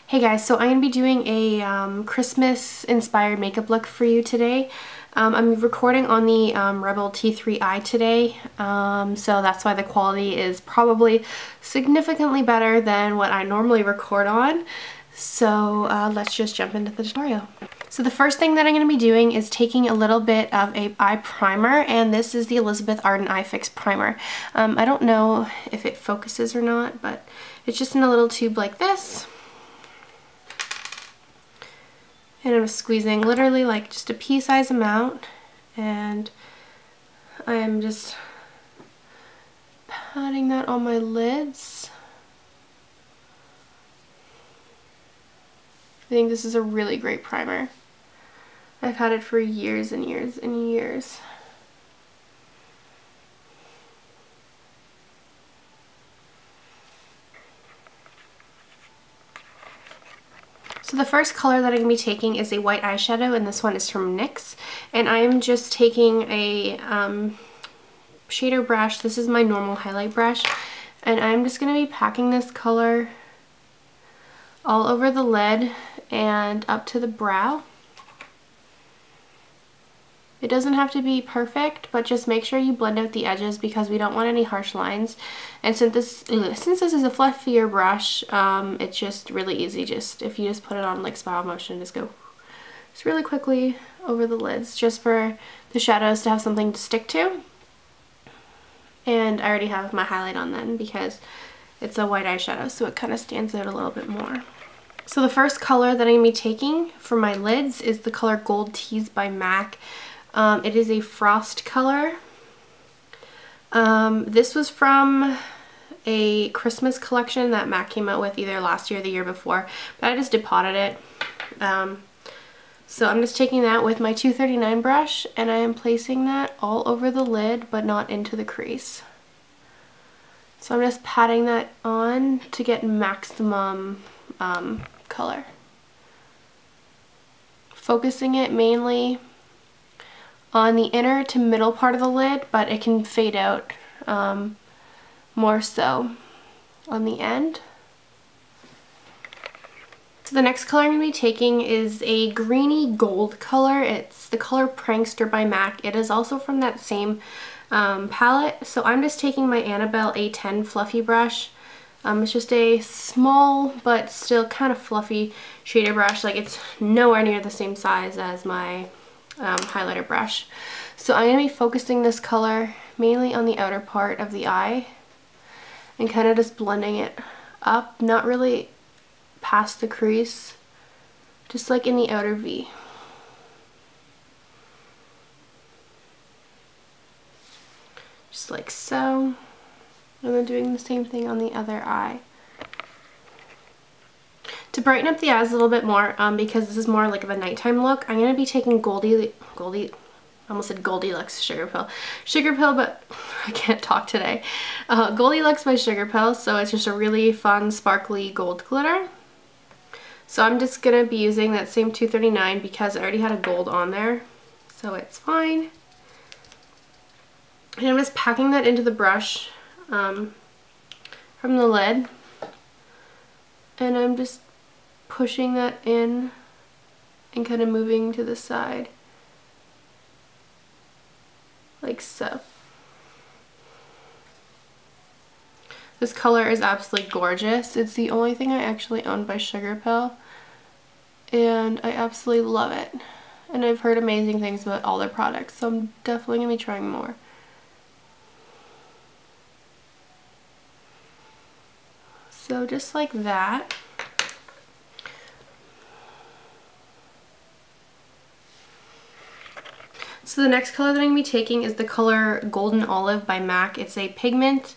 Hey guys, so I'm going to be doing a Christmas inspired makeup look for you today. I'm recording on the Rebel T3i today, so that's why the quality is probably significantly better than what I normally record on. So let's just jump into the tutorial. So the first thing that I'm going to be doing is taking a little bit of a eye primer, and this is the Elizabeth Arden Eye Fix Primer. I don't know if it focuses or not, but it's just in a little tube like this. And I'm squeezing literally like just a pea-size amount, and I am just patting that on my lids. I think this is a really great primer. I've had it for years and years and years. So the first color that I'm going to be taking is a white eyeshadow, and this one is from NYX. And I am just taking a shader brush. This is my normal highlight brush. And I'm just going to be packing this color all over the lid and up to the brow. It doesn't have to be perfect, but just make sure you blend out the edges because we don't want any harsh lines. And since this is a fluffier brush, it's just really easy. Just if you just put it on like spiral motion, just go just really quickly over the lids, just for the shadows to have something to stick to. And I already have my highlight on then because it's a white eyeshadow, so it kind of stands out a little bit more. So the first color that I'm going to be taking for my lids is the color Gold Tease by MAC. It is a frost color. This was from a Christmas collection that MAC came out with either last year or the year before, but I just depotted it. So I'm just taking that with my 239 brush, and I am placing that all over the lid but not into the crease. So I'm just patting that on to get maximum color. Focusing it mainly on the inner to middle part of the lid, but it can fade out more so on the end. So the next color I'm going to be taking is a greeny gold color. It's the color Prankster by MAC. It is also from that same palette. So I'm just taking my Annabelle A10 fluffy brush. It's just a small but still kind of fluffy shader brush. Like, it's nowhere near the same size as my highlighter brush. So I'm going to be focusing this color mainly on the outer part of the eye and kind of just blending it up, not really past the crease, just like in the outer V. Just like so. And then doing the same thing on the other eye. To brighten up the eyes a little bit more, because this is more like of a nighttime look, I'm going to be taking I almost said Goldilux Sugar Pill, but I can't talk today. Goldilux by Sugar Pill, so it's just a really fun, sparkly gold glitter. So I'm just going to be using that same 239 because I already had a gold on there, so it's fine. And I'm just packing that into the brush from the lid, and I'm just pushing that in and kind of moving to the side like so. This color is absolutely gorgeous. It's the only thing I actually own by Sugar Pill, and I absolutely love it. And I've heard amazing things about all their products, so I'm definitely going to be trying more. So just like that. So the next color that I'm going to be taking is the color Golden Olive by MAC. It's a pigment.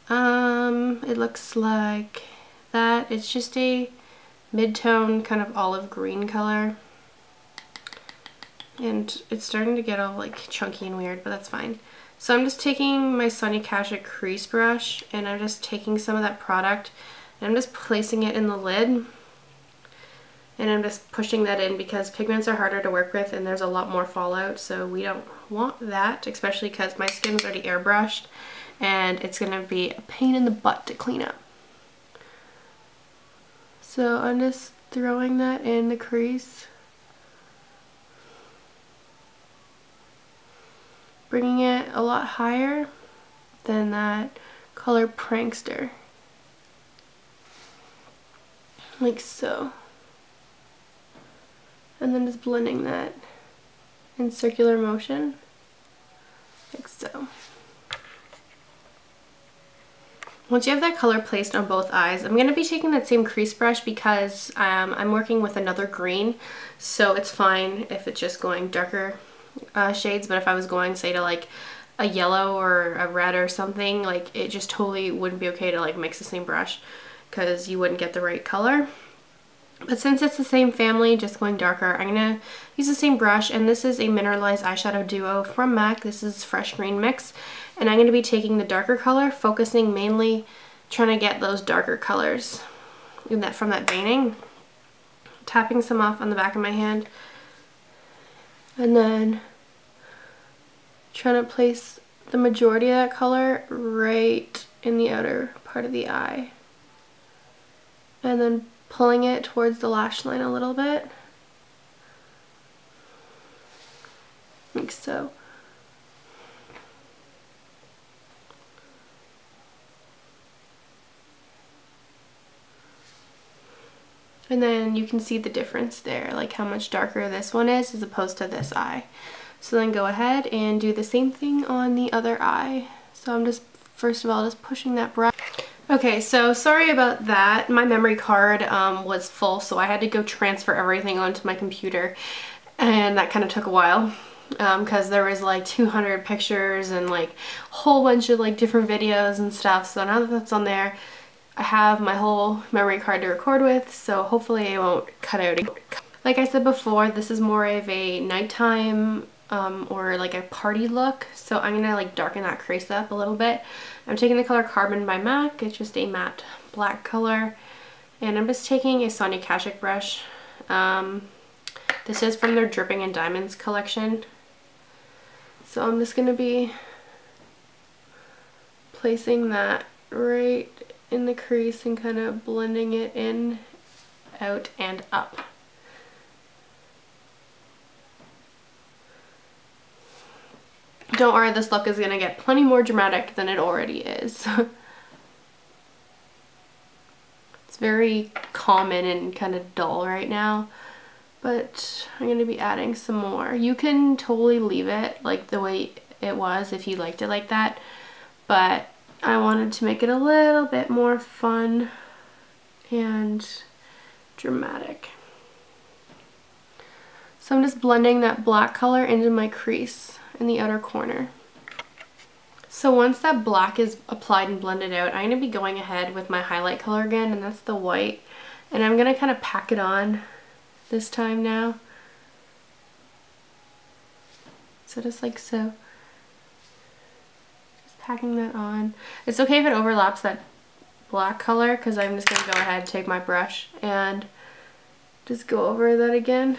It looks like that. It's just a mid-tone kind of olive green color. And it's starting to get all like chunky and weird, but that's fine. So I'm just taking my Sonia Kashuk crease brush, and I'm just taking some of that product and I'm just placing it in the lid. And I'm just pushing that in because pigments are harder to work with and there's a lot more fallout, so we don't want that, especially because my skin's already airbrushed and it's going to be a pain in the butt to clean up. So I'm just throwing that in the crease. Bringing it a lot higher than that color Prankster. Like so. And then just blending that in circular motion. Like so. Once you have that color placed on both eyes, I'm going to be taking that same crease brush because I'm working with another green, so it's fine if it's just going darker shades, but if I was going, say, to like a yellow or a red or something, like it just totally wouldn't be okay to like mix the same brush because you wouldn't get the right color. But since it's the same family, just going darker, I'm going to use the same brush, and this is a Mineralized Eyeshadow Duo from MAC. This is Fresh Green Mix, and I'm going to be taking the darker color, focusing mainly trying to get those darker colors in that from that veining. Tapping some off on the back of my hand, and then trying to place the majority of that color right in the outer part of the eye. And then pulling it towards the lash line a little bit. Like so. And then you can see the difference there, like how much darker this one is as opposed to this eye. So then go ahead and do the same thing on the other eye. So I'm just, first of all, just pushing that brush. Okay, so sorry about that. My memory card was full, so I had to go transfer everything onto my computer, and that kind of took a while because there was like 200 pictures and like a whole bunch of like different videos and stuff. So now that that's on there, I have my whole memory card to record with, so hopefully it won't cut out. Like I said before, this is more of a nighttime or like a party look, so I'm gonna like darken that crease up a little bit. I'm taking the color Carbon by MAC. It's just a matte black color, and I'm just taking a Sonia Kashuk brush. This is from their Dripping in Diamonds collection, so I'm just gonna be placing that right in the crease and kind of blending it in, out, and up. Don't worry, this look is going to get plenty more dramatic than it already is. It's very common and kind of dull right now, but I'm going to be adding some more. You can totally leave it like the way it was if you liked it like that, but I wanted to make it a little bit more fun and dramatic. So I'm just blending that black color into my crease in the outer corner. So once that black is applied and blended out, I'm going to be going ahead with my highlight color again, and that's the white. And I'm going to kind of pack it on this time now. So just like so. Just packing that on. It's okay if it overlaps that black color, because I'm just going to go ahead and take my brush and just go over that again.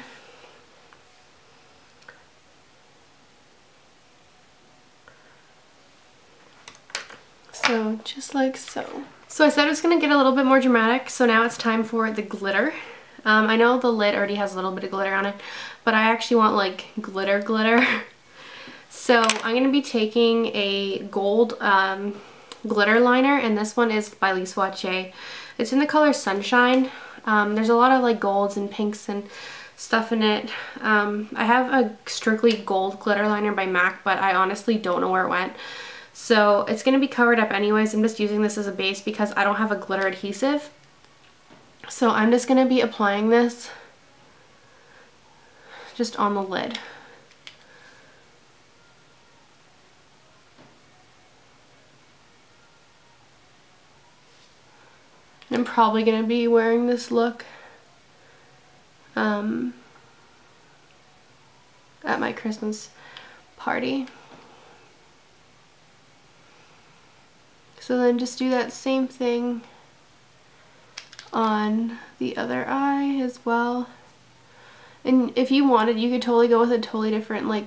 So just like so. So I said it was going to get a little bit more dramatic, so now it's time for the glitter. I know the lid already has a little bit of glitter on it, but I actually want like glitter glitter. So I'm going to be taking a gold glitter liner, and this one is by Lee Swatche. It's in the color Sunshine. There's a lot of like golds and pinks and stuff in it. I have a strictly gold glitter liner by MAC, but I honestly don't know where it went. So it's going to be covered up anyways. I'm just using this as a base because I don't have a glitter adhesive. So I'm just going to be applying this just on the lid. I'm probably going to be wearing this look at my Christmas party. So then just do that same thing on the other eye as well. And if you wanted, you could totally go with a totally different like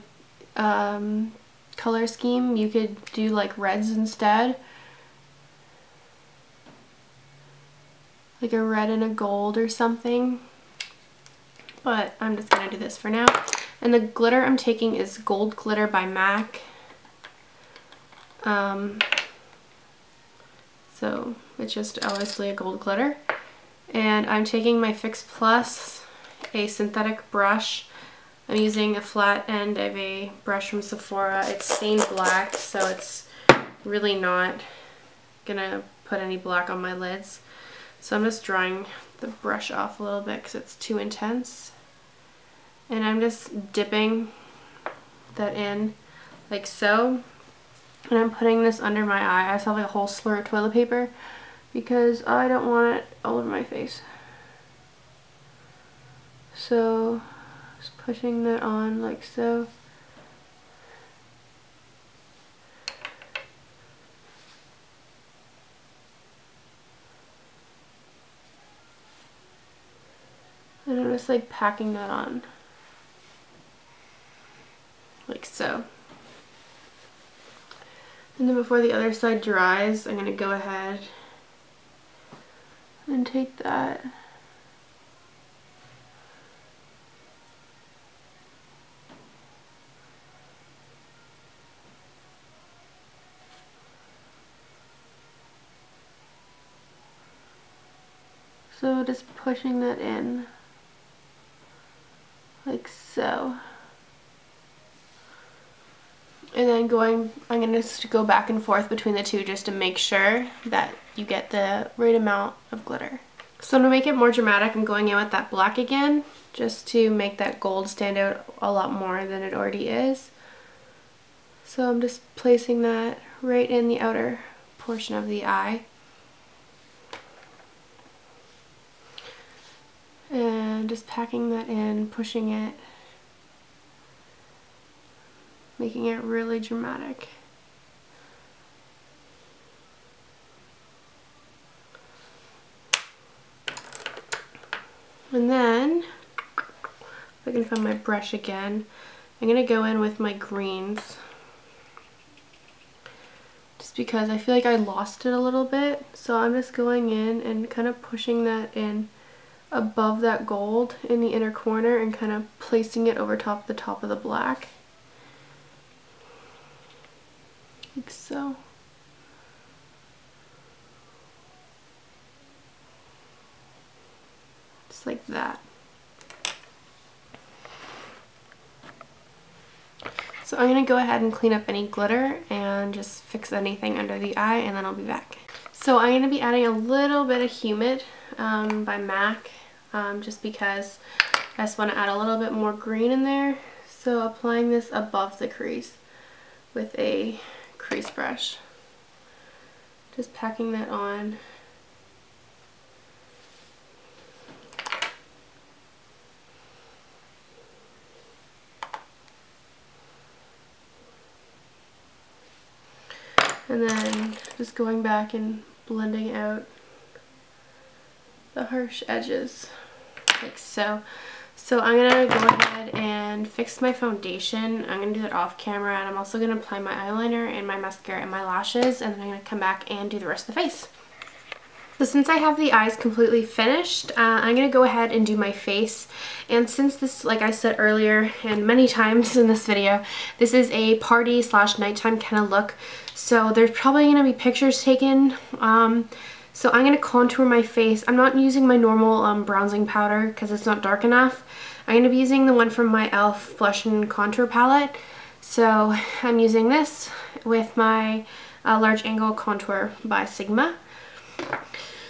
color scheme. You could do like reds instead. like a red and a gold or something. But I'm just gonna do this for now. And the glitter I'm taking is Gold Glitter by MAC. So it's just obviously a gold glitter. And I'm taking my Fix Plus, a synthetic brush. I'm using a flat end of a brush from Sephora. It's stained black, so it's really not gonna put any black on my lids. So I'm just drying the brush off a little bit because it's too intense. And I'm just dipping that in like so. And I'm putting this under my eye. I just have like a whole slur of toilet paper because I don't want it all over my face. So just pushing that on like so. And I'm just like packing that on like so. And then before the other side dries, I'm going to go ahead and take that so just pushing that in like so. And then I'm going to just go back and forth between the two just to make sure that you get the right amount of glitter. So to make it more dramatic, I'm going in with that black again, just to make that gold stand out a lot more than it already is. So I'm just placing that right in the outer portion of the eye. And just packing that in, pushing it, making it really dramatic. And then, if I can find my brush again, I'm going to go in with my greens. Just because I feel like I lost it a little bit. So I'm just going in and kind of pushing that in above that gold in the inner corner and kind of placing it over the top of the black. Like so. Just like that. So I'm going to go ahead and clean up any glitter and just fix anything under the eye, and then I'll be back. So I'm going to be adding a little bit of Humid by MAC, just because I just want to add a little bit more green in there. So applying this above the crease with a crease brush. Just packing that on. And then just going back and blending out the harsh edges like so. So I'm going to go ahead and fix my foundation. I'm going to do that off camera, and I'm also going to apply my eyeliner and my mascara and my lashes, and then I'm going to come back and do the rest of the face. So since I have the eyes completely finished, I'm going to go ahead and do my face. And since this, like I said earlier and many times in this video, this is a party / nighttime kind of look, so there's probably going to be pictures taken. So I'm going to contour my face. I'm not using my normal bronzing powder because it's not dark enough. I'm going to be using the one from my e.l.f. Blush and Contour palette. So I'm using this with my Large Angle Contour by Sigma.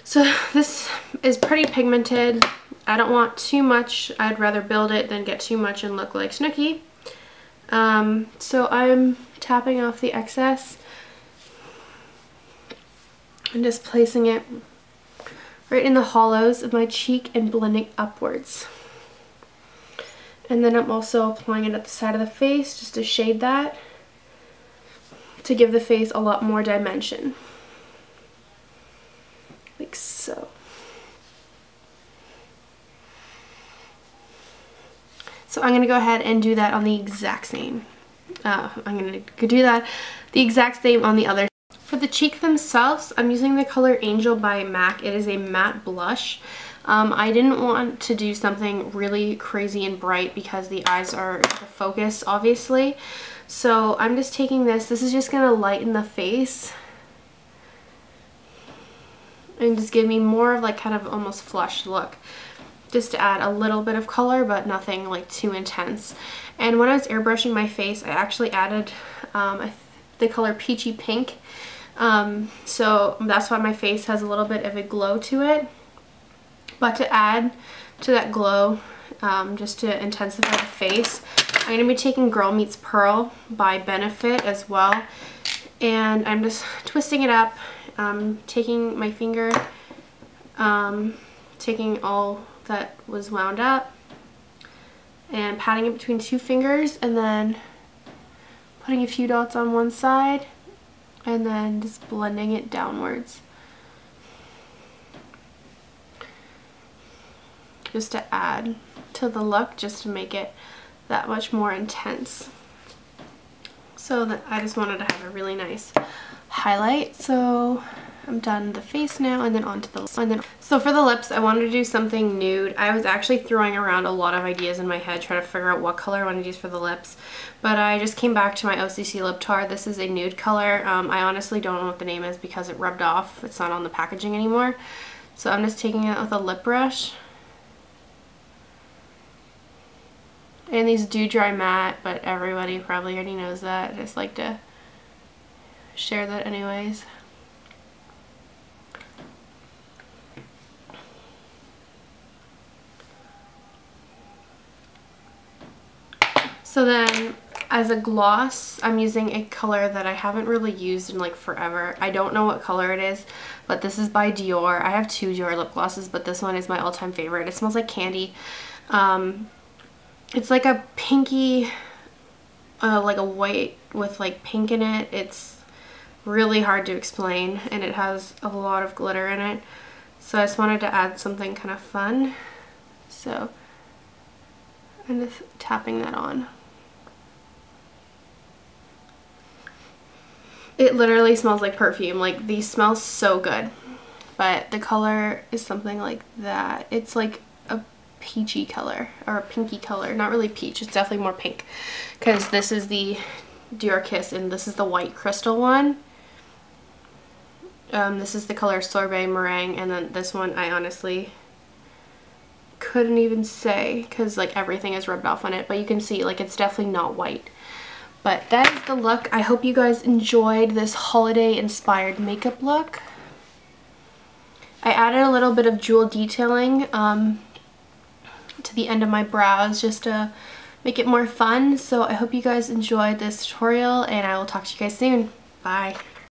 So this is pretty pigmented. I don't want too much. I'd rather build it than get too much and look like Snooki. So I'm tapping off the excess and just placing it right in the hollows of my cheek and blending upwards. And then I'm also applying it at the side of the face just to shade that, to give the face a lot more dimension. Like so. So I'm going to go ahead and do that on the exact same. I'm going to do that the exact same on the other. For the cheek themselves, I'm using the color Angel by MAC. It is a matte blush. I didn't want to do something really crazy and bright because the eyes are the focus, obviously. So I'm just taking this. This is just going to lighten the face and just give me more of like kind of almost flushed look. Just to add a little bit of color, but nothing like too intense. And when I was airbrushing my face, I actually added the color Peachy Pink. So that's why my face has a little bit of a glow to it. But to add to that glow, just to intensify the face, I'm going to be taking Girl Meets Pearl by Benefit as well. And I'm just twisting it up, taking my finger, taking all that was wound up and patting it between two fingers, and then putting a few dots on one side and then just blending it downwards just to add to the look, just to make it that much more intense. So that I just wanted to have a really nice highlight. So I'm done the face now, and then onto the lips. So for the lips, I wanted to do something nude. I was actually throwing around a lot of ideas in my head trying to figure out what color I wanted to use for the lips, but I just came back to my OCC Lip Tar. This is a nude color. I honestly don't know what the name is because it rubbed off. It's not on the packaging anymore. So I'm just taking it with a lip brush. And these do dry matte, but everybody probably already knows that. I just like to share that anyways. So then as a gloss, I'm using a color that I haven't really used in like forever. I don't know what color it is, but this is by Dior. I have two Dior lip glosses, but this one is my all-time favorite. It smells like candy. It's like a pinky, like a white with like pink in it. It's really hard to explain, and it has a lot of glitter in it. So I just wanted to add something kind of fun. So I'm just tapping that on. It literally smells like perfume. Like, these smell so good. But the color is something like that. It's like a peachy color, or a pinky color. Not really peach, it's definitely more pink. Because this is the Dior Kiss, and this is the white crystal one. This is the color Sorbet Meringue, and then this one I honestly couldn't even say because like everything is rubbed off on it, but you can see like it's definitely not white. But that is the look. I hope you guys enjoyed this holiday inspired makeup look. I added a little bit of jewel detailing to the end of my brows just to make it more fun. So I hope you guys enjoyed this tutorial, and I will talk to you guys soon. Bye.